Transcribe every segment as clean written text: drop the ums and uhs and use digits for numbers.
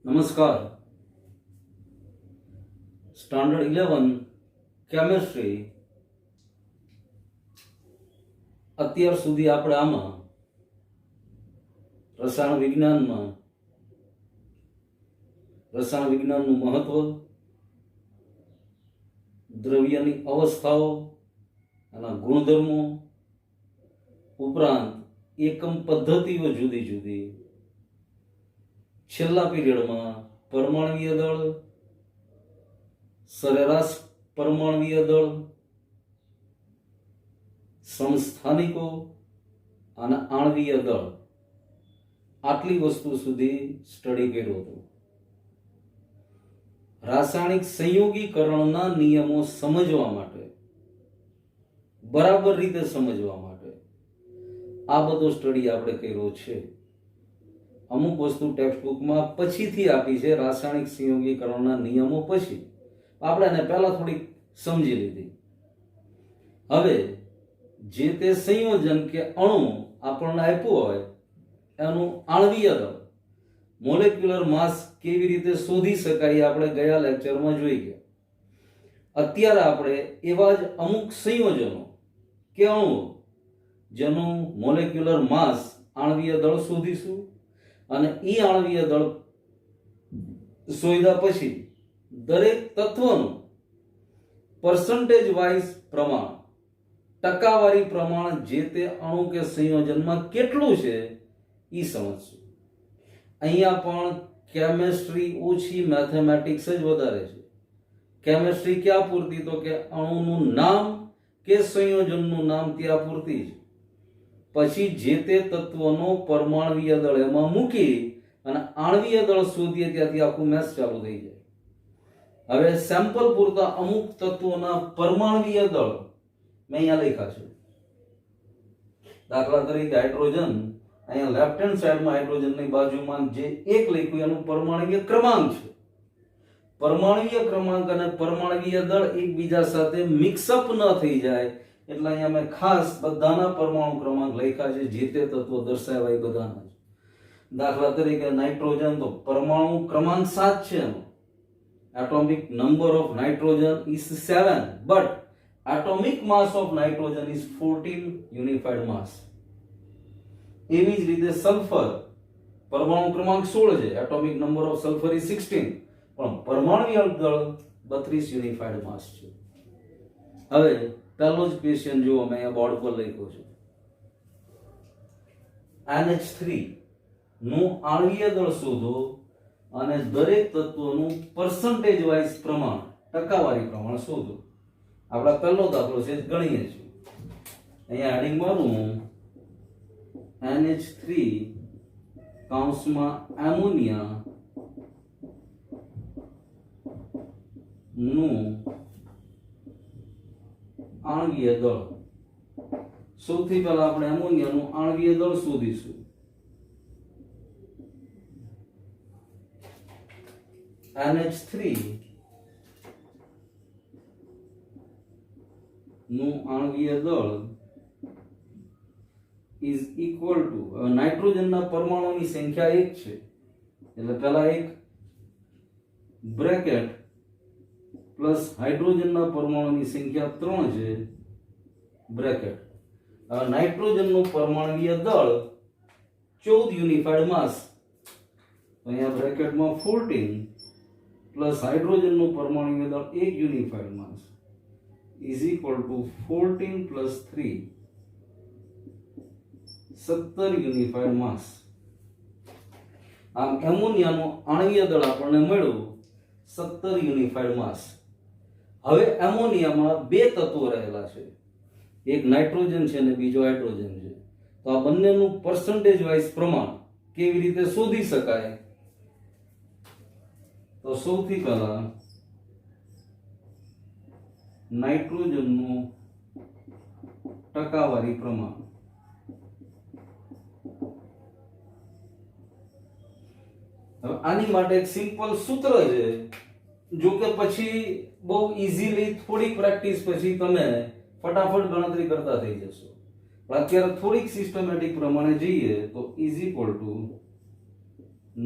નમસ્કાર. Standard 11 chemistry અત્યાર સુધી આપણે આમાં રસાયણ વિજ્ઞાનનું મહત્વ, દ્રવ્યની અવસ્થાઓ, એના ગુણધર્મો ઉપરાંત એકમ પદ્ધતિઓ જુદી જુદી, છેલ્લા પીરિયડમાં પરમાણવીય દળ, સરેરાશ પરમાણવીય દળ, સમસ્થાનિકો અને આણવીય દળ, આટલી વસ્તુ સુધી સ્ટડી કર્યો હતો. રાસાયણિક સંયોગીકરણના નિયમો સમજવા માટે, બરાબર રીતે સમજવા માટે આ બધો સ્ટડી આપણે કર્યો છે. અમુક વસ્તુ ટેક્સ્ટ બુકમાં પછીથી આપી છે, રાસાયણિક સંયોગીકરણના નિયમો પછી આપણે એને પહેલા થોડીક સમજી લીધી. હવે જે તે સંયોજન કે અણુ આપણને આપ્યું હોય એનું આણવીય દળ, મોલેક્યુલર માસ કેવી રીતે શોધી શકાય આપણે ગયા લેક્ચરમાં જોઈ ગયા. અત્યારે આપણે એવા જ અમુક સંયોજનો કે અણુઓ જેનું મોલેક્યુલર માસ આણવીય દળ શોધીશું, અને એ આણવીય દળ શોધ્યા પછી દરેક તત્વનું પર્સન્ટેજ વાઇઝ પ્રમાણ, ટકાવારી પ્રમાણ જે તે અણુ કે સંયોજનમાં કેટલું છે એ સમજશું. અહીંયા પણ કેમેસ્ટ્રી ઓછી, મેથેમેટિક્સ જ વધારે છે. કેમેસ્ટ્રી ક્યાં પૂરતી? તો કે અણુનું નામ કે સંયોજનનું નામ ત્યાં પૂરતી છે. પછી જે તે તત્વનો પરમાણવીય દળ એમાં મૂકી અને આણવીય દળ શોધીએ ત્યાંથી આખું મેથ્સ ચાલુ થઈ જાય. હવે સેમ્પલ પૂરતા અમુક તત્વોના પરમાણવીય દળ મેં અહીંયા લખ્યા છે. દાખલા તરીકે હાઇડ્રોજન, અહીંયા લેફ્ટ હેન્ડ સાઈડમાં હાઇડ્રોજનની બાજુમાં જે એક લખ્યું એનું પરમાણવીય ક્રમાંક છે. પરમાણવીય ક્રમાંક અને પરમાણવીય દળ એકબીજા સાથે મિક્સઅપ ન થઈ જાય એટલે અહીંયા મેં ખાસ બધાના પરમાણુ ક્રમાંક લખ્યા છે, જે તે તત્વો દર્શાવ્યા એ બધાના છે. દાખલા તરીકે નાઇટ્રોજન, તો પરમાણુ ક્રમાંક 7 છે એનો. Atomic number of nitrogen is 7, but atomic mass of nitrogen is 14 unified mass. એવી જ રીતે સલ્ફર, પરમાણુ ક્રમાંક 16 છે, atomic number of sulphur is 16, પણ પરમાણવીય દળ 32 યુનિફાઈડ માસ છે. હવે પહેલો જ ક્વેશ્ચન જુઓ, મેં અહીંયા બોર્ડ પર લખ્યો છે. NH3 નું આણવીય દળ શોધો અને દરેક તત્વનું પર્સન્ટેજ વાઇઝ પ્રમાણ, ટકાવારી પ્રમાણ શોધો. આપણા પહેલો દાખલો છે, ગણીએ છીએ. અહીંયા હેડિંગ મારું NH3 કૌંસમાં એમોનિયા નું આણવીય દળ. સૌથી પહેલા આપણે એમોનિયાનું આણવીય દળ શોધીશું. NH3 નું આણવીય દળ ઇઝ ઇક્વલ ટુ, નાઇટ્રોજનના પરમાણુની સંખ્યા 1 છે એટલે પહેલા એક બ્રેકેટ પ્લસ હાઇડ્રોજનના પરમાણુની સંખ્યા 3 છે બ્રેકેટ. નાઇટ્રોજનનું પરમાણવીય દળ 14 યુનિફાઈડ માસ, અહીંયા બ્રેકેટમાં 14 પ્લસ હાઇડ્રોજનનું પરમાણવીય દળ 1 unified mass is equal to 14 plus 3, 17 unified mass. આમ એમોનિયાનું આણવીય દળ આપણને મળ્યું 17 યુનિફાઈડ માસ. હવે એમોનિયામાં બે તત્વો રહેલા છે, એક નાઇટ્રોજન છે અને બીજો હાઇડ્રોજન છે. તો આ બંનેનું પર્સન્ટેજ વાઇઝ પ્રમાણ કેવી રીતે શોધી શકાય? તો સૌથી પહેલા નાઇટ્રોજનનું ટકાવારી પ્રમાણ. હવે આની માટે એક સિમ્પલ સૂત્ર છે, જો કે પછી બહુ ઈઝીલી થોડીક પ્રેક્ટિસ પછી તમે ફટાફટ ગણતરી કરતા થઈ જશો. પણ અત્યારે થોડીક સિસ્ટમેટિક પ્રમાણે જઈએ તો ઇઝ ઇક્વલ ટુ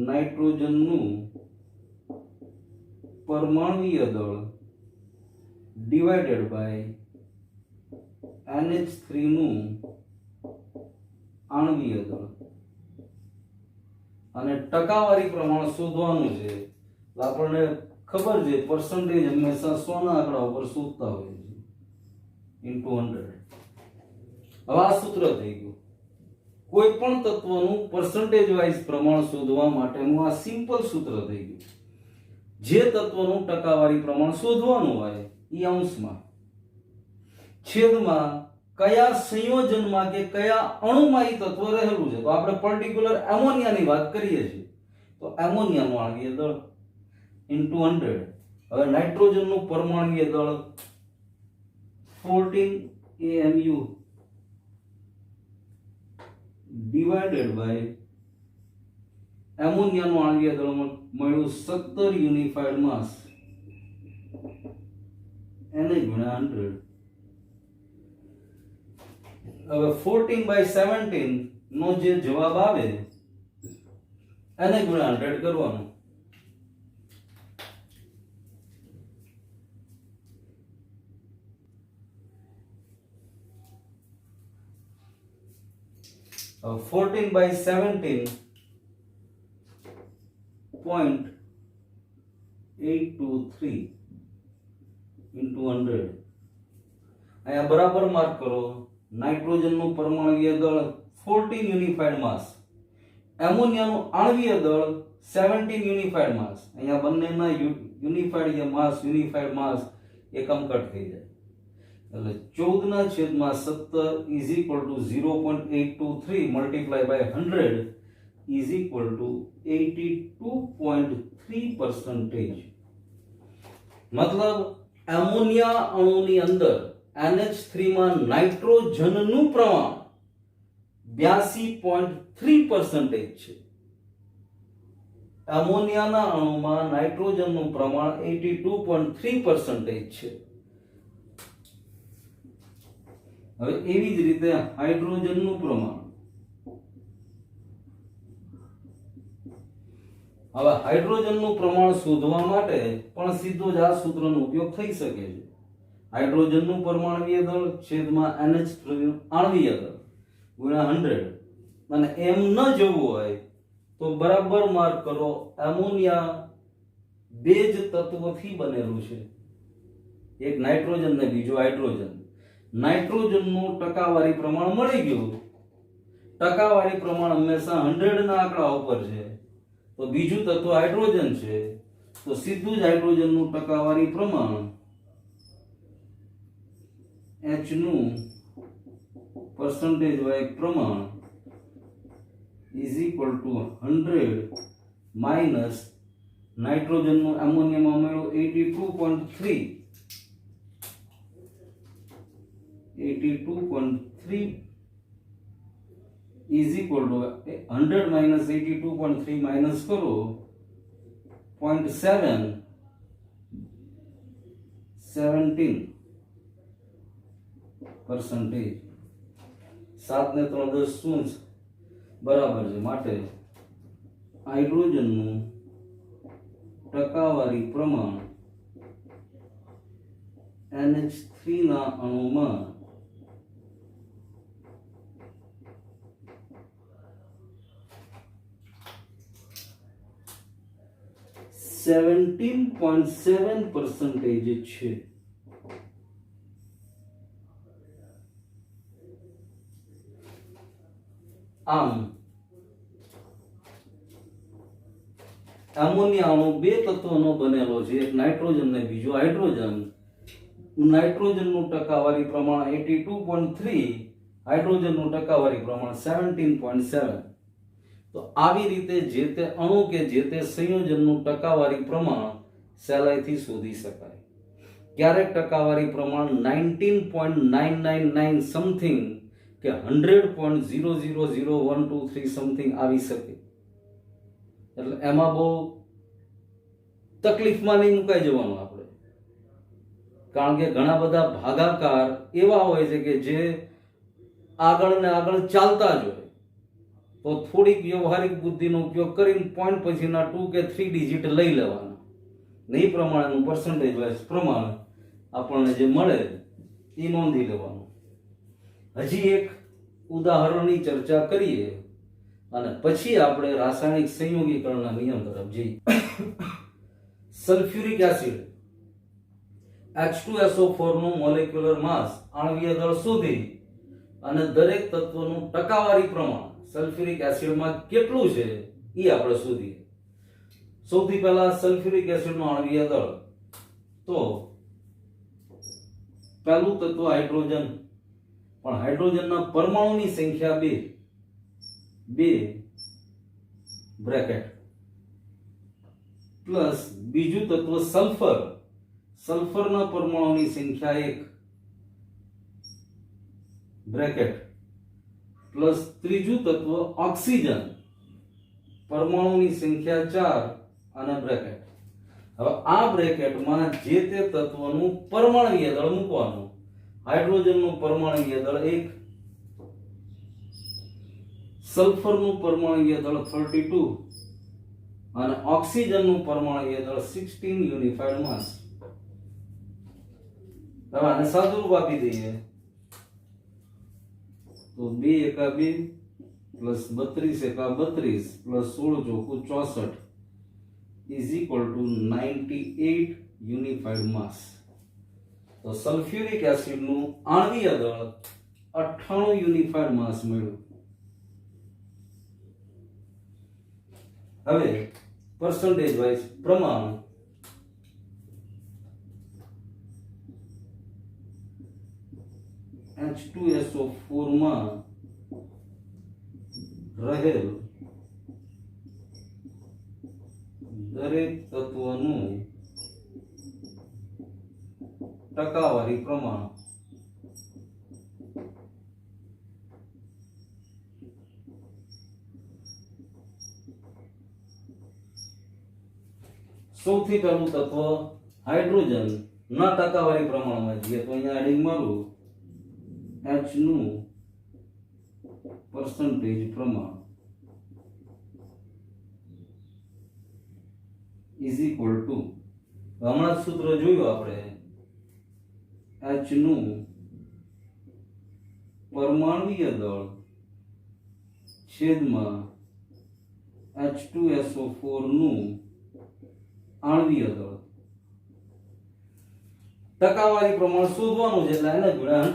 નાઇટ્રોજનનું પરમાણુય દળ ડિવાઇડેડ બાય NH3 નું આણ્વીય દળ અને ટકાવારી પ્રમાણ શોધવાનું છે. આપણને ખબર છે પર્સન્ટેજ હંમેશા 100 ના આંકડા ઉપર શોધતા હોય છે ઇન્ટુ 100. હવે આ સૂત્ર થઈ ગયું. કોઈ પણ તત્વનું પર્સન્ટેજ વાઇઝ પ્રમાણ શોધવા માટેનું આ સિમ્પલ સૂત્ર થઈ ગયું. જે તત્વનું ટકાવારી પ્રમાણ શોધવાનું હોય એ અંશમાં છેદમાં કયા સંયોજનમાં કે કયા અણુમાં એ તત્વ રહેલું છે. તો આપણે પર્ટિક્યુલર એમોનિયાની વાત કરીએ છીએ તો એમોનિયાનું આણ્વીય દળ ઇન્ટુ 100. હવે નાઇટ્રોજનનું પરમાણુય દળ 14 AMU ડિવાઇડેડ બાય એમોનિયાનું આણ્વીય દળ મળ્યું 17 યુનિફાઈડ માસ એને ગુણ્યા 100. હવે 14/17 નો જે જવાબ આવે એને ગુણ્યા 100 કરવાનું. હવે 14/17.823 into 100. અહીંયા બરાબર માર્ક કરો. નાઇટ્રોજનનું પરમાણુય દળ 14 યુનિફાઈડ માસ, એમોનિયાનું આણ્વીય દળ 17 યુનિફાઈડ માસ. અહીંયા બંનેના યુનિફાઈડ યુનિફાઈડ માસ એકમ કટ થઈ જાય એટલે 14/17 is equal to 0.823 multiplied by 100 is equal to 82.3%. મતલબ એમોનિયા અણુની અંદર NH3 માં નાઇટ્રોજનનું પ્રમાણ 82.3% છે. એમોનિયાના અણુમાં નાઇટ્રોજનનું પ્રમાણ 82.3% છે. હવે એવી જ રીતે હાઇડ્રોજનનું પ્રમાણ. હવે હાઇડ્રોજનનું પ્રમાણ શોધવા માટે પણ સીધો જ આ સૂત્રનો ઉપયોગ થઈ શકે છે. હાઇડ્રોજનનું પરમાણુય દળ છેદમાં NH3 આણ્વીય દળ ગુણ્યા 100. અને એમ ન જવું હોય તો બરાબર માર્ક કરો. એમોનિયા બે જ તત્વોથી બનેલું છે, એક નાઇટ્રોજન ને બીજો હાઇડ્રોજન. નાઇટ્રોજનનું ટકાવારી પ્રમાણ મળી ગયું. ટકાવારી પ્રમાણ હંમેશા 100 ના આંકડા ઉપર છે તો બીજું તત્વ હાઇડ્રોજન છે તો સીધું જ હાઇડ્રોજનનું ટકાવારી પ્રમાણ H નું percentage વાઇઝ પ્રમાણ is equal to 100 minus નાઇટ્રોજનનું એમોનિયામાં મળ્યું 82.3 is equal to 100 minus 82.3 minus કરો 0.17 percentage. 7 ને 3 10 શું બરાબર છે. માટે હાઇડ્રોજનનું ટકાવારી પ્રમાણ NH3 ના અણુમાં 17.7% છે. આમ એમોનિયા અણુ બે તત્વોનો બનેલો છે, એક નાઇટ્રોજન ને બીજો હાઇડ્રોજન. નાઇટ્રોજનનું ટકાવારી પ્રમાણ 82.3, હાઇડ્રોજનનું ટકાવારી પ્રમાણ 17.7. તો આવી રીતે જે તે અણુ કે જે તે સંયોજનનું ટકાવારી પ્રમાણ સહેલાઈથી શોધી શકાય. ક્યારેક ટકાવારી પ્રમાણ 19.999 સમથિંગ કે 100.000123 સમથિંગ આવી શકે. એટલે એમાં બહુ તકલીફમાં નહીં મુકાઈ જવાનું આપણે, કારણ કે ઘણા બધા ભાગાકાર એવા હોય છે કે જે આગળ ને આગળ ચાલતા જ હોય. તો થોડીક વ્યવહારિક બુદ્ધિનો ઉપયોગ કરીને પોઈન્ટ પછીના 2 કે 3 ડિજિટ લઈ લેવાના. ને એ પ્રમાણેનું પર્સન્ટેજ વાઇઝ પ્રમાણ આપણને જે મળે એ નોંધી લેવાનું. હજી એક ઉદાહરણની ચર્ચા કરીએ અને પછી આપણે રાસાયણિક સંયોગીકરણના નિયમ તરફ જઈએ. સલ્ફ્યુરિક એસિડ H2SO4 નું મોલેક્યુલર માસ આણ્વીય દળ શોધી અને દરેક તત્વનું ટકાવારી પ્રમાણ સલ્ફ્યુરિક એસિડમાં કેટલું છે એ આપણે શોધીએ. સૌથી પહેલા સલ્ફ્યુરિક એસિડનું આણ્વીય દળ. તો પહેલું તત્વ હાઇડ્રોજન, પણ હાઇડ્રોજનના પરમાણુની સંખ્યા 2 બ્રેકેટ પ્લસ બીજું તત્વ સલ્ફર, સલ્ફરના પરમાણુની સંખ્યા 1 બ્રેકેટ પ્લસ ત્રીજું તત્વ ઓક્સિજન, પરમાણુની સંખ્યા 4 અને બ્રેકેટ. હવે આ બ્રેકેટમાં જે તે તત્વનું પરમાણુય દળ મૂકવાનું. હાઇડ્રોજનનું પરમાણુય દળ 1, સલ્ફરનું પરમાણુય દળ 32 અને ઓક્સિજનનું પરમાણુય દળ 16 યુનિફાઈડ માસ. હવે આને સાદુરૂપ આપી દઈએ તો 2 એકા 2 પ્લસ 32 એકા 32 plus 16 ચોકુ 64 is equal to 98 unified mass. તો સલ્ફ્યુરિક એસિડનું આણ્વીય દળ 98 યુનિફાઈડ માસ મળ્યું. હવે પર્સન્ટેજ વાઇઝ પ્રમાણ H2SO4 માં રહેલ દરેક તત્વનું ટકાવારી પ્રમાણ સૌથી પહેલું તત્વ હાઇડ્રોજન ના ટકાવારી પ્રમાણમાં જઈએ તો અહીંયા એડિંગ મારું H નું પર્સન્ટેજ પ્રમાણ is equal to, હમણાં જ સૂત્ર જોયું આપણે, H નું પરમાણુય દળ છેદમાં H2SO4 નું આણ્વીય દળ. ટકાવારી પ્રમાણ શોધવાનું છે એટલે એને ગુણ્યા 100.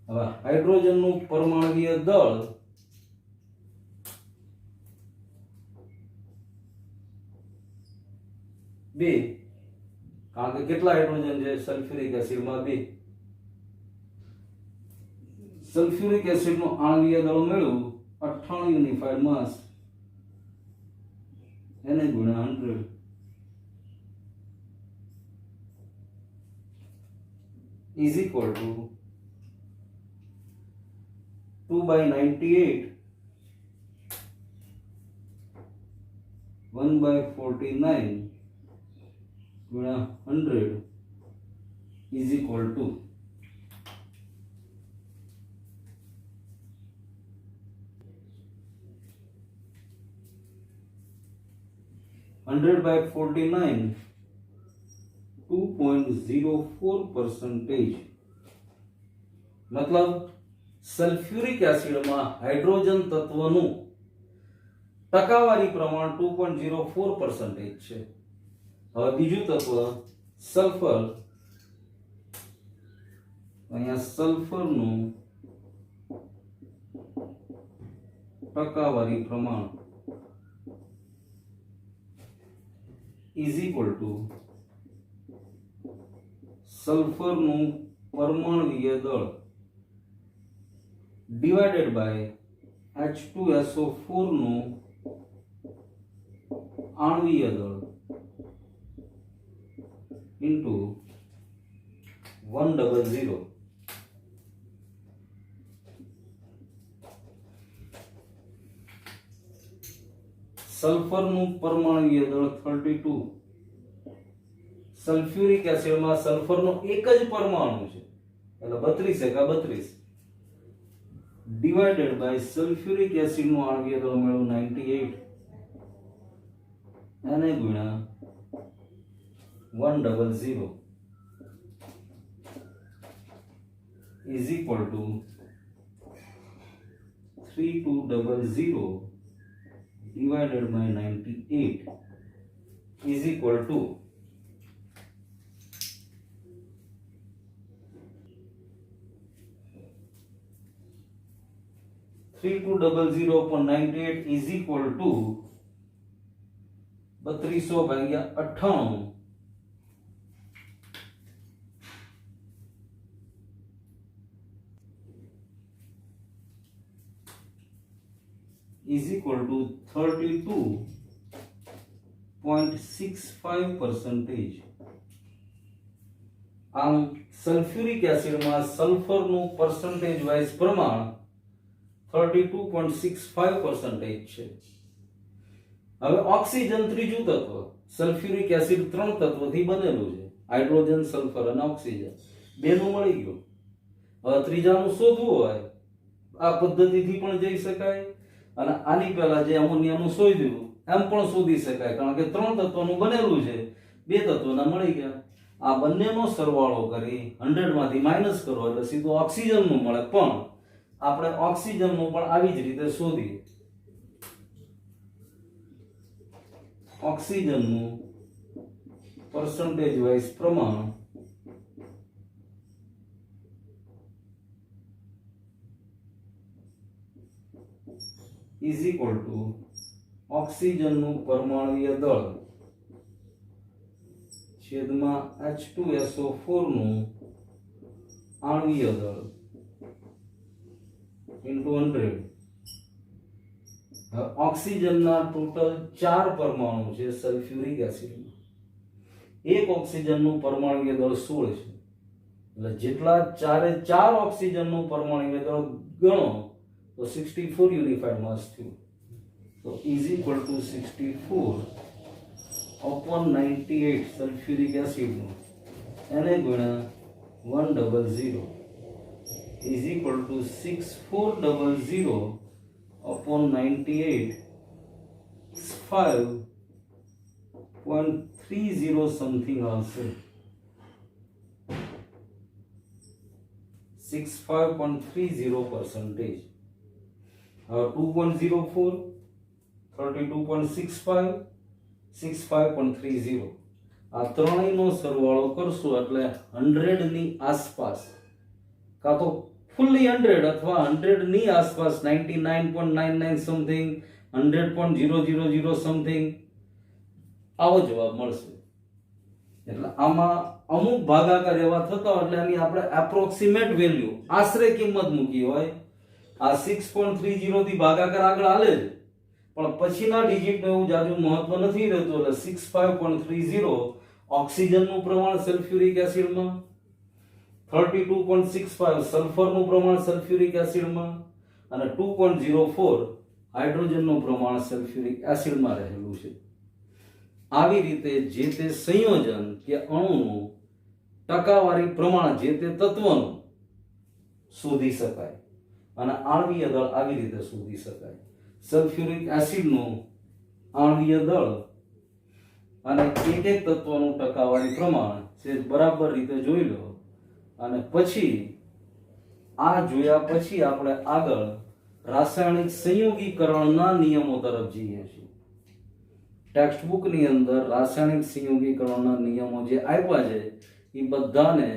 હવે હાઇડ્રોજનનું પરમાણુય દળ બે, કારણ કે કેટલા હાઇડ્રોજન છે સલ્ફ્યુરિક એસિડમાં 2. સલ્ફ્યુરિક એસિડનું આણ્વીય દળ મળ્યું 98 યુનિફાઈડ માસ, એને ગુણ્યા 100 is equal to 2/98 1/49 गुणा 100 is equal to 100/49 2.04%. मतलब સલ્ફ્યુરિક એસિડમાં હાઇડ્રોજન તત્વનું ટકાવારી પ્રમાણ 2.04% છે. હવે બીજું તત્વ સલ્ફર, અહીંયા સલ્ફરનું ટકાવારી પ્રમાણ is equal to સલ્ફરનું પરમાણુય દળ divided by H2SO4 નું આણ્વીય દળ into 100. સલ્ફરનું પરમાણુય દળ 32. સલ્ફ્યુરિક એસિડમાં સલ્ફરનો એક જ પરમાણુ છે એટલે 32 એકા 32 ડિવાઇડેડ બાય સલ્ફ્યુરિક એસિડ નું આણ્વીય દળ મળ્યું 98 એને ગુણ્યા 100 is equal to 3200 divided by 98 is equal to 3200 upon 98 is equal to 3200 ભાગ્યા 98 is equal to 32.65%. આમ સલ્ફ્યુરિક એસિડમાં સલ્ફરનું પરસેન્ટેજ વાઇઝ પ્રમાણ 32.65% છે. હવે ઓક્સિજન ત્રીજું તત્વ, સલ્ફ્યુરિક એસિડ ત્રણ તત્વથી બનેલું છે, હાઇડ્રોજન, સલ્ફર અને ઓક્સિજન. બેનું મળી ગયું. હવે ત્રીજાનું શોધવું હોય આ પદ્ધતિથી પણ જઈ શકાય અને આની પહેલા જે એમોનિયાનું શોધ્યું એમ પણ શોધી શકાય, કારણ કે ત્રણ તત્વનું બનેલું છે, બે તત્વના મળી ગયા. આ બંનેનો સરવાળો કરી 100 માંથી માઇનસ કરો એટલે સીધું ઓક્સિજનનું મળે, પણ આપણે ઓક્સિજનનું પણ આવી જ રીતે શોધીએ. ઓક્સિજનનું પરસેન્ટેજ વાઇઝ પ્રમાણ is equal to ઓક્સિજનનું પરમાણુય દળ છેદમાં H2SO4 નું આણ્વીય દળ into 100. ઓક્સિજનના ટોટલ 4 પરમાણુ છે સલ્ફ્યુરિક એસિડમાં. એક ઓક્સિજનનું પરમાણુય દળ 16 છે, એટલે જેટલા ચારે ચાર ઓક્સિજનનું પરમાણુય દળ ગણો તો 64 યુનિફાઈડ માસ થયું. તો is equal to 64 upon 98 sulphuric એસિડનું એને ગુણ્યા 100 is equal to 6400 upon 98 5.30 something આવશે. 65.30%. 2.04, 32.65, 65.30. આ ત્રણેયનો સરવાળો કરશું એટલે 100 ની આસપાસ, કાં તો ફૂલ્લી 100 અથવા 100 ની આસપાસ 99.99 સમથિંગ, 100.000 સમથિંગ આવો જવાબ મળશે. એટલે આમાં અમુક ભાગાકાર એવા થતા એટલે એની આપણે એપ્રોક્સિમેટ વેલ્યુ આશરે કિંમત મૂકી હોય. આ 6.30 થી ભાગાકાર આગળ હાલે છે, પણ પછીના ડિજિટ એવું જાજુ મહત્વ નથી રહેતું. એટલે 65.30 ઓક્સિજનનું પ્રમાણ સલ્ફ્યુરિક એસિડમાં, 32.65 સલ્ફરનું પ્રમાણ સલ્ફ્યુરિક એસિડમાં અને 2.04 હાઇડ્રોજનનું પ્રમાણ સલ્ફ્યુરિક એસિડમાં રહેલું છે. આવી રીતે જે તે સંયોજન કે અણુનું ટકાવારી પ્રમાણ જે તે તત્વનું શોધી શકાય અને આણ્વીય દળ આવી રીતે શોધી શકાય. સલ્ફ્યુરિક એસિડનું આણ્વીય દળ અને એક એક તત્વનું ટકાવારી પ્રમાણ છે બરાબર રીતે જોઈ લો, અને પછી આ જોયા પછી આપણે આગળ રાસાયણિક સંયોગીકરણના નિયમો તરફ જઈએ છીએ. ટેક્સ્ટ બુકની અંદર રાસાયણિક સંયોગીકરણના નિયમો જે આપ્યા છે એ બધાને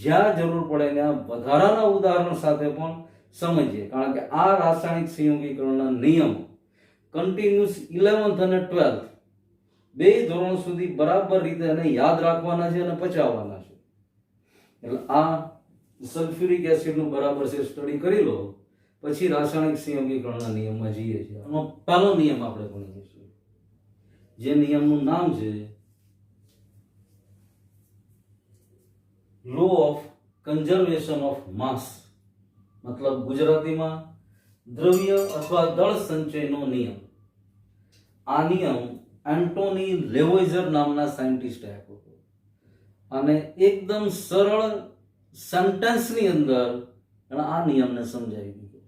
જ્યાં જરૂર પડે ત્યાં વધારાના ઉદાહરણ સાથે પણ સમજીએ, કારણ કે આ રાસાયણિક સંયોગીકરણના નિયમો કન્ટિન્યુઅસ 11th અને 12th બે ધોરણ સુધી બરાબર રીતે એને યાદ રાખવાના છે અને પચાવવાના છે. એટલે આ સલ્ફ્યુરિક એસિડનું બરાબર છે સ્ટડી કરી લો, પછી રાસાયણિક સંયોગીકરણના નિયમમાં જઈએ છીએ. આનો પહેલો નિયમ આપણે ભણીએ છીએ, જે નિયમનું નામ છે law of conservation of mass, મતલબ ગુજરાતીમાં દ્રવ્ય અથવા દળ સંચયનો નિયમ. આ નિયમ એન્ટોની લેવોઇઝર નામના સાયન્ટિસ્ટે આપ્યો હતો અને એકદમ સરળ સેન્ટેન્સની અંદર આ નિયમને સમજાવી દીધો.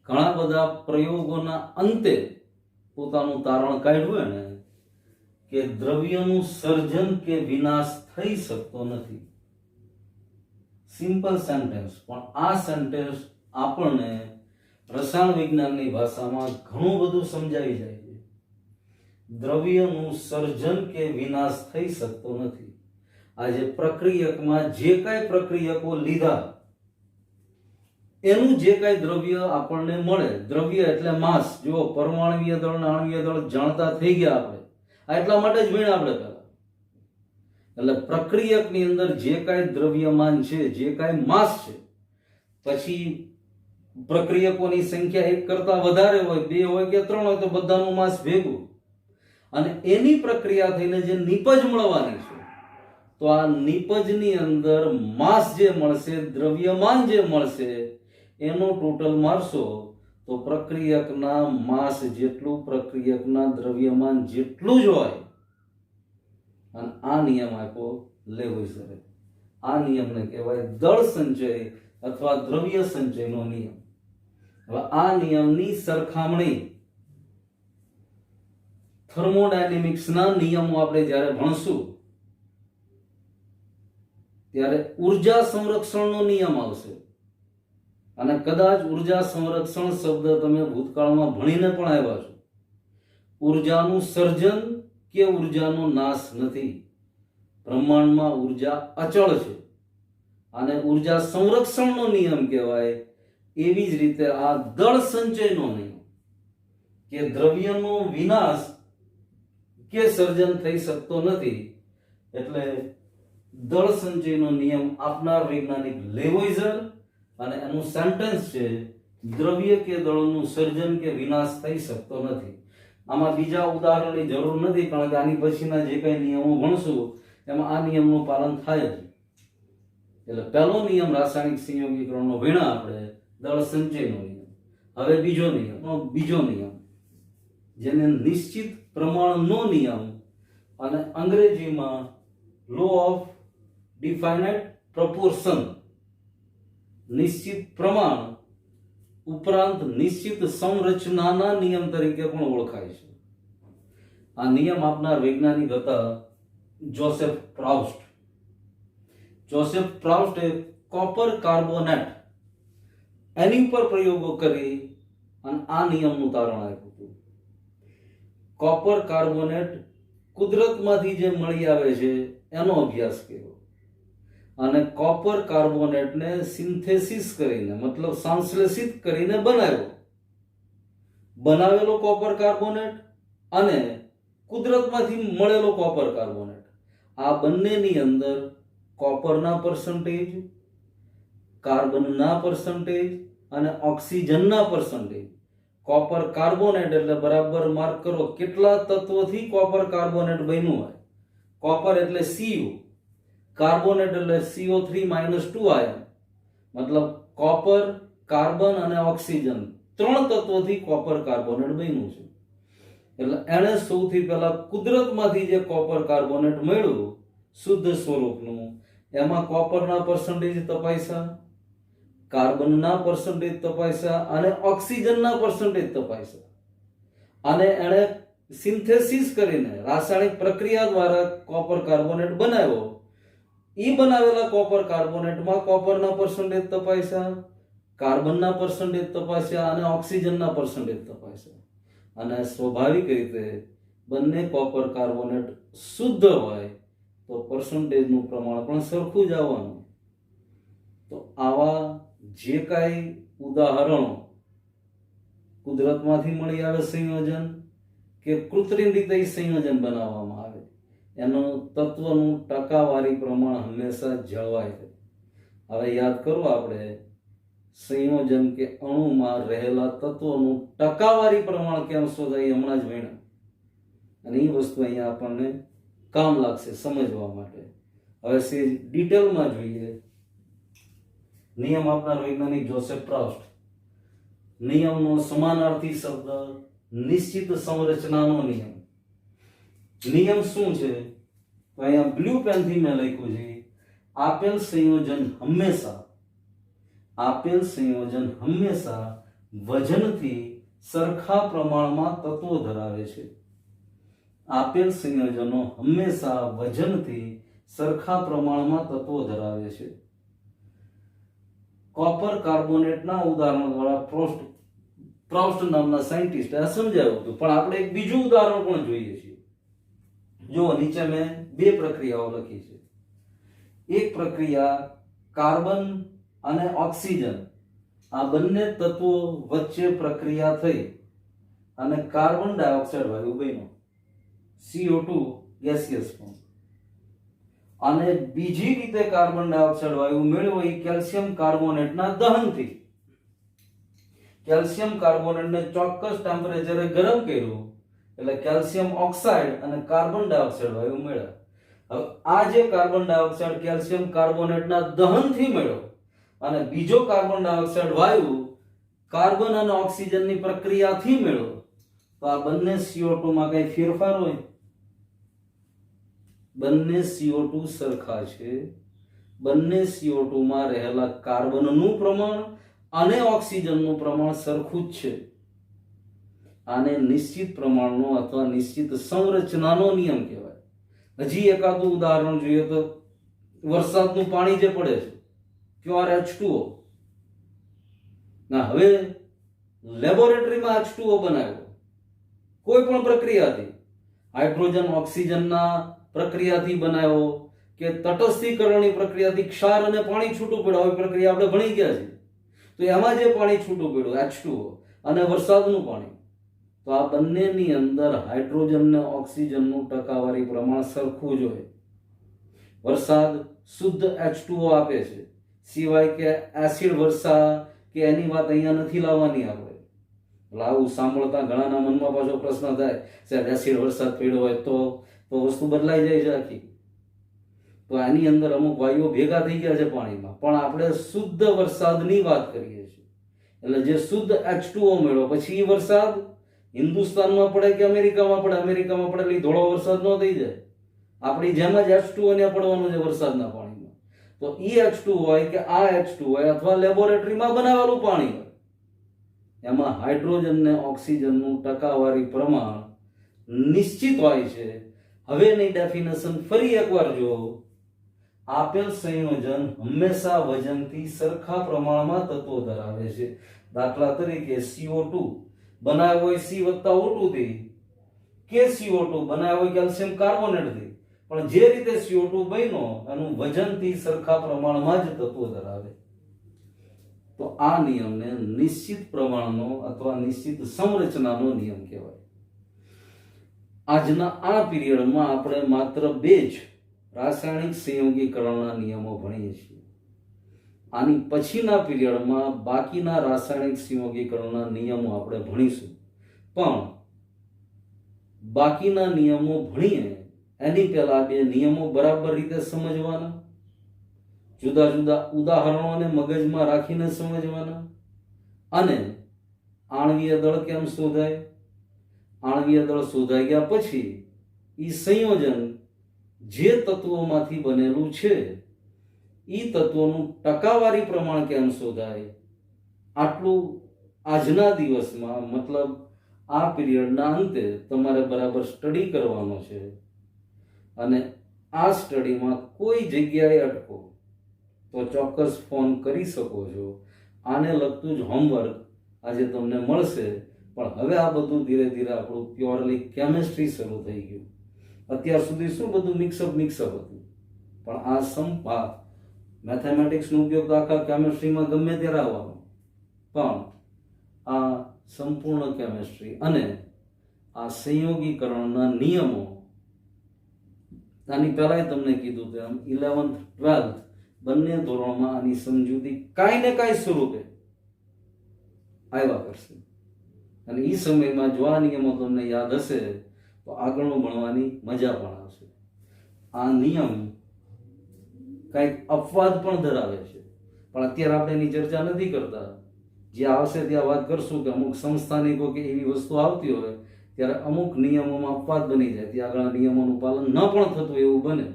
ઘણા બધા પ્રયોગોના અંતે પોતાનું તારણ કાઢ્યું ને કે દ્રવ્યનું સર્જન કે વિનાશ થઈ શકતો નથી. સિમ્પલ સેન્ટેન્સ, પણ આ સેન્ટેન્સ આપણને રસાયણ વિજ્ઞાનની ભાષામાં ઘણું બધું સમજાવી જાય છે. દ્રવ્યનું સર્જન કે વિનાશ થઈ શકતો નથી. આજે પ્રક્રિયકમાં જે કાંઈ પ્રક્રિયકો લીધા એનું જે કાંઈ દ્રવ્ય આપણને મળે, દ્રવ્ય એટલે માસ. જો પરમાણુય દળ અને આણ્વીય દળ જાણતા થઈ ગયા આપણે, આ એટલા માટે જ ભણ્યા આપણે પહેલા. એટલે પ્રક્રિયકની અંદર જે કાંઈ દ્રવ્યમાન છે, જે કાંઈ માસ છે, પછી પ્રક્રિયકોની સંખ્યા એક કરતા વધારે હોય, 2 હોય કે 3 હોય, તો બધાનું માસ ભેગું, અને એની પ્રક્રિયા થઈને જે નિપજ મળવાની છે, તો આ નિપજની અંદર માસ જે મળશે, દ્રવ્યમાન જે મળશે, એનો ટોટલ મારશો તો પ્રક્રિયકના માસ જેટલું પ્રક્રિયકના દ્રવ્યમાન જેટલું જ હોય. અને આ નિયમ આપ્યો લેવોઇઝરે. આ નિયમને કહેવાય દળ સંચય અથવા દ્રવ્ય સંચયનો નિયમ. હવે આ નિયમની સરખામણી થર્મોડાયનેમિક્સના નિયમો આપણે જ્યારે ભણશું ત્યારે ઉર્જા સંરક્ષણનો નિયમ આવશે. અને કદાચ ઉર્જા સંરક્ષણ શબ્દ તમે ભૂતકાળમાં ભણીને પણ આવ્યા છો. ઉર્જાનું સર્જન કે ઉર્જાનો નાશ નથી. બ્રહ્માંડમાં ઉર્જા અચળ છે અને ઉર્જા સંરક્ષણનો નિયમ કહેવાય. એવી જ રીતે આ દળ સંચયનો નિયમ કે દ્રવ્યનો વિનાશ કે સર્જન થઈ શકતો નથી. એટલે દળ સંચયનો નિયમ આપનાર વૈજ્ઞાનિક લેવોઇઝર, અને એનું સેન્ટેન્સ છે દ્રવ્ય કે દળનું સર્જન કે વિનાશ થઈ શકતો નથી. આમાં બીજા ઉદાહરણની જરૂર નથી, કારણ કે આની પછીના જે કંઈ નિયમો ભણશું એમાં આ નિયમનું પાલન થાય જ. એટલે પહેલો નિયમ રાસાયણિક સંયોગીકરણનો ભણ્યા આપણે, દળ સંચયનો નિયમ. હવે બીજો નિયમ જેને નિશ્ચિત પ્રમાણનો નિયમ અને અંગ્રેજીમાં લો ઓફ ડિફાઇનાઇટ પ્રોપોર્શન, નિશ્ચિત પ્રમાણ ઉપરાંત નિશ્ચિત સંરચનાના નિયમ તરીકે પણ ઓળખાય છે. આ નિયમ આપનાર વૈજ્ઞાનિક હતા જોસેફ પ્રાઉસ્ટ. જોસેફ પ્રાઉસ્ટે કોપર કાર્બોનેટ એની ઉપર પ્રયોગો કરી અને આ નિયમનું તારણ આપ્યું હતું. કોપર કાર્બોનેટ કુદરતમાંથી જે મળી આવે છે એનો અભ્યાસ કર્યો અને કોપર કાર્બોનેટને સિન્થેસિસ કરીને, મતલબ સંશ્લેષિત કરીને બનાવેલો કોપર કાર્બોનેટ અને કુદરતમાંથી મળેલો કોપર કાર્બોનેટ, આ બંનેની અંદર કોપરના પર્સન્ટેજ, કાર્બનના પર્સન્ટેજ અને ઓક્સિજનના પર્સન્ટેજ. કોપર કાર્બોનેટ એટલે બરાબર માર્ક કરો કેટલા તત્વોથી કોપર કાર્બોનેટ બન્યું હોય. કોપર એટલે Cu, કાર્બોનેટ એટલે CO3 - 2 આયન, મતલબ કોપર, કાર્બન અને ઓક્સિજન 3 તત્વોથી કોપર કાર્બોનેટ બન્યું છે. એટલે એણે સૌથી પહેલા કુદરતમાંથી જે કોપર કાર્બોનેટ મળ્યું શુદ્ધ સ્વરૂપનું, એમાં કોપરના પર્સન્ટેજ તપાસ્યા, કાર્બનના પર્સન્ટેજ તપાસ્યા અને ઓક્સિજનના પર્સન્ટેજ તપાસ્યા. અને એણે સિન્થેસિસ કરીને રાસાયણિક પ્રક્રિયા દ્વારા કોપર કાર્બોનેટ બનાવ્યો. એ બનાવેલા કોપર કાર્બોનેટમાં કોપરના પર્સન્ટેજ તપાસ્યા, કાર્બનના પર્સન્ટેજ તપાસ્યા અને ઓક્સિજનના પર્સન્ટેજ તપાસ્યા. અને સ્વાભાવિક રીતે બંને કોપર કાર્બોનેટ શુદ્ધ હોય તો પર્સન્ટેજનું પ્રમાણ પણ સરખું જ આવવાનું. તો આવા જે કાંઈ ઉદાહરણો કુદરતમાંથી મળી આવે સંયોજન કે કૃત્રિમ રીતે સંયોજન બનાવવામાં આવે, એનું તત્વનું ટકાવારી પ્રમાણ હંમેશા જળવાય છે. હવે યાદ કરો આપણે સંયોજન કે અણુમાં રહેલા તત્વોનું ટકાવારી પ્રમાણ કેમ શોધાય હમણાં જ ભણ્યા, અને એ વસ્તુ અહીંયા આપણને કામ લાગશે સમજવા માટે. હવે ડિટેલમાં જોઈએ. નિયમ આપનાર વૈજ્ઞાનિક જોસેફ પ્રાઉસ્ટ. નિયમનો સમાનાર્થી શબ્દ નિશ્ચિત સંરચનાનો નિયમ. નિયમ શું છે? તો અહીંયા બ્લુ પેનથી મેં લખ્યું છે, આપેલ સંયોજન હંમેશા વજનથી સરખા પ્રમાણમાં તત્વો ધરાવે છે. આપેલ સંયોજનો હંમેશા વજનથી સરખા પ્રમાણમાં તત્વો ધરાવે છે. કોપર કાર્બોનેટના ઉદાહરણ દ્વારા પ્રોસ્ટ નામના સાયન્ટિસ્ટે સમજાવ્યું હતું. પણ આપણે એક બીજું ઉદાહરણ પણ જોઈએ છીએ. જો નીચે મેં બે પ્રક્રિયાઓ લખી છે. એક પ્રક્રિયા કાર્બન અને ઓક્સિજન આ બંને તત્વો વચ્ચે પ્રક્રિયા થઈ અને કાર્બન ડાયોક્સાઇડ વાયુ બન્યો, CO2 ગેસિયસ ફોર્મ. અને બીજી રીતે કાર્બન ડાયોક્સાઇડ વાયુ મેળવ્યો એ કેલ્શિયમ કાર્બોનેટના દહનથી. કેલ્શિયમ કાર્બોનેટને ચોક્કસ ટેમ્પરેચરે ગરમ કર્યું એટલે કેલ્શિયમ ઓક્સાઇડ અને કાર્બન ડાયોક્સાઇડ વાયુ મળ્યા. હવે આ જે કાર્બન ડાયોક્સાઇડ કેલ્શિયમ કાર્બોનેટના દહનથી મળ્યો અને બીજો કાર્બન ડાયોક્સાઇડ વાયુ કાર્બન અને ઓક્સિજનની પ્રક્રિયાથી મળ્યો, તો આ બંને CO2 માં કઈ ફેરફાર હોય? બંને CO2 સરખા છે. બંને CO2 માં રહેલા કાર્બનનું પ્રમાણ અને ઓક્સિજનનું પ્રમાણ સરખું જ છે. આને નિશ્ચિત પ્રમાણનો અથવા નિશ્ચિત સંરચનાનો નિયમ કહેવાય. હજી એકાદું ઉદાહરણ જોઈએ તો વરસાદનું પાણી જે પડે છે, પ્યોર H2O. ના, હવે લેબોરેટરીમાં H2O બનાવ્યો કોઈ પણ પ્રક્રિયાથી, હાઇડ્રોજન ઓક્સિજનના પ્રક્રિયાથી બનાવ્યો કે તટસ્થીકરણની પ્રક્રિયાથી ક્ષાર અને પાણી છૂટું પડ્યું, આવી પ્રક્રિયા આપણે ભણી ગયા છે. તો એમાં જે પાણી છૂટું પડ્યું H2O અને વરસાદનું પાણી, તો આ બંનેની અંદર હાઇડ્રોજન અને ઓક્સિજનનું ટકાવારી પ્રમાણ સરખું જ હોય. વરસાદ શુદ્ધ H2O આપે છે, સિવાય કે એસિડ વર્ષા કે એની વાત અહીંયા નથી લાવવાની આપણે. આવું સાંભળતા ઘણાના મનમાં પાછો પ્રશ્ન થાય, સાહેબ એસિડ વરસાદ પડ્યો હોય તો વસ્તુ બદલાઈ જાય છે આખી. તો આની અંદર અમુક વાયુઓ ભેગા થઈ ગયા છે પાણીમાં, પણ આપણે શુદ્ધ વરસાદની વાત કરીએ છીએ. એટલે જે શુદ્ધ H2O મળ્યો, પછી એ વરસાદ હિન્દુસ્તાનમાં પડે કે અમેરિકામાં પડે, અમેરિકામાં પડે એટલે ધોળો વરસાદ ન થઈ જાય. આપણી જેમ જ H2O ને પડવાનું છે વરસાદના પાણીમાં. તો એ H2 હોય કે આ H2 હોય અથવા લેબોરેટરીમાં બનાવેલું પાણી હોય, એમાં હાઇડ્રોજન ને ઓક્સિજનનું ટકાવારી પ્રમાણ નિશ્ચિત હોય છે. હવેની ડેફિનેશન ફરી એકવાર જો, આપેલ સંયોજન હંમેશા વજનથી સરખા પ્રમાણમાં તત્વો ધરાવે છે. દાખલા તરીકે CO2 બનાવ્યો હોય C વત્તા O2 થી, કે CO2 બનાવ્યો હોય કેલ્શિયમ કાર્બોનેટ થી, પણ જે રીતે CO2 બન્યો એનું વજનથી સરખા પ્રમાણમાં જ તત્વો ધરાવે. તો આ નિયમને નિશ્ચિત પ્રમાણનો અથવા નિશ્ચિત સંરચનાનો નિયમ કહેવાય. આજના આ પીરિયડમાં આપણે માત્ર બે જ રાસાયણિક સંયોગીકરણના નિયમો ભણીએ છીએ. આની પછીના પીરિયડમાં બાકીના રાસાયણિક સંયોગીકરણના નિયમો આપણે ભણીશું. પણ બાકીના નિયમો ભણીએ એની પહેલા બે નિયમો બરાબર રીતે સમજવાના, જુદા જુદા ઉદાહરણોને મગજમાં રાખીને સમજવાના, અને આણ્વીય દળ કેમ શોધાય, આણ્વીય દળ શોધાઈ ગયા પછી એ સંયોજન જે તત્વોમાંથી બનેલું છે એ તત્વોનું ટકાવારી પ્રમાણ કેમ શોધાય, આટલું આજના દિવસમાં મતલબ આ પીરિયડના અંતે તમારે બરાબર સ્ટડી કરવાનો છે. અને આ સ્ટડીમાં કોઈ જગ્યાએ અટકો તો ચોક્કસ ફોન કરી શકો છો. આને લગતું જ હોમવર્ક આજે તમને મળશે. પણ હવે આ બધું ધીરે ધીરે આપણું પ્યોરલી કેમેસ્ટ્રી શરૂ થઈ ગયું. અત્યાર સુધી શું બધું મિક્સઅપ હતું, પણ આ મેથેમેટિક્સનો ઉપયોગ તો આખા કેમેસ્ટ્રીમાં ગમે ત્યારે આવવાનો, પણ આ સંપૂર્ણ કેમેસ્ટ્રી અને આ સંયોગીકરણના નિયમો, આની પહેલા તમને કીધું તેમ 11th 12th બંને ધોરણમાં આની સમજૂતી કાંઈ ને કાંઈ સ્વરૂપે આવ્યા કરશે. અને એ સમયમાં જો આ નિયમો તમને યાદ હશે તો આગળનું ભણવાની મજા પણ આવશે. આ નિયમ કંઈક અપવાદ પણ ધરાવે છે, પણ અત્યારે આપણે એની ચર્ચા નથી કરતા. જે આવશે ત્યાં વાત કરશું કે અમુક સંસ્થાનિકો કે એવી વસ્તુ આવતી હોય ત્યારે અમુક નિયમોમાં અપવાદ બની જાય, ત્યાં આગળ નિયમોનું પાલન ન પણ થતું એવું બને.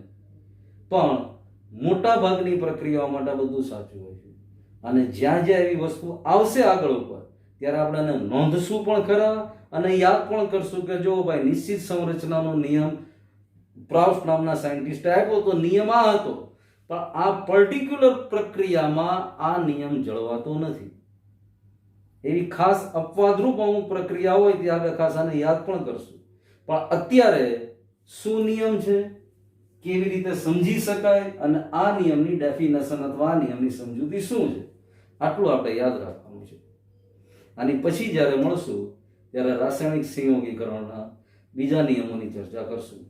પણ મોટા ભાગની પ્રક્રિયાઓ માટે બધું સાચું હોય છે. અને જ્યાં જ્યાં એવી વસ્તુ આવશે આગળ ઉપર ત્યારે આપણે એને નોંધશું પણ ખરા અને યાદ પણ કરશું કે જો ભાઈ નિશ્ચિત સંરચનાનો નિયમ પ્રાઉસ્ટ નામના સાયન્ટિસ્ટે આપ્યો તો નિયમ આ હતો, પણ આ પર્ટિક્યુલર પ્રક્રિયામાં આ નિયમ જળવાતો નથી. એવી ખાસ અપવાદરૂપ અમુક પ્રક્રિયા હોય ત્યાં આપણે ખાસ આને યાદ પણ કરશું. પણ અત્યારે શું નિયમ છે, કેવી રીતે સમજી શકાય અને આ નિયમની ડેફિનેશન અથવા આ નિયમની સમજૂતી શું છે, આટલું આપણે યાદ રાખવાનું છે. આની પછી જ્યારે મળશું ત્યારે રાસાયણિક સંયોગીકરણના બીજા નિયમોની ચર્ચા કરશું.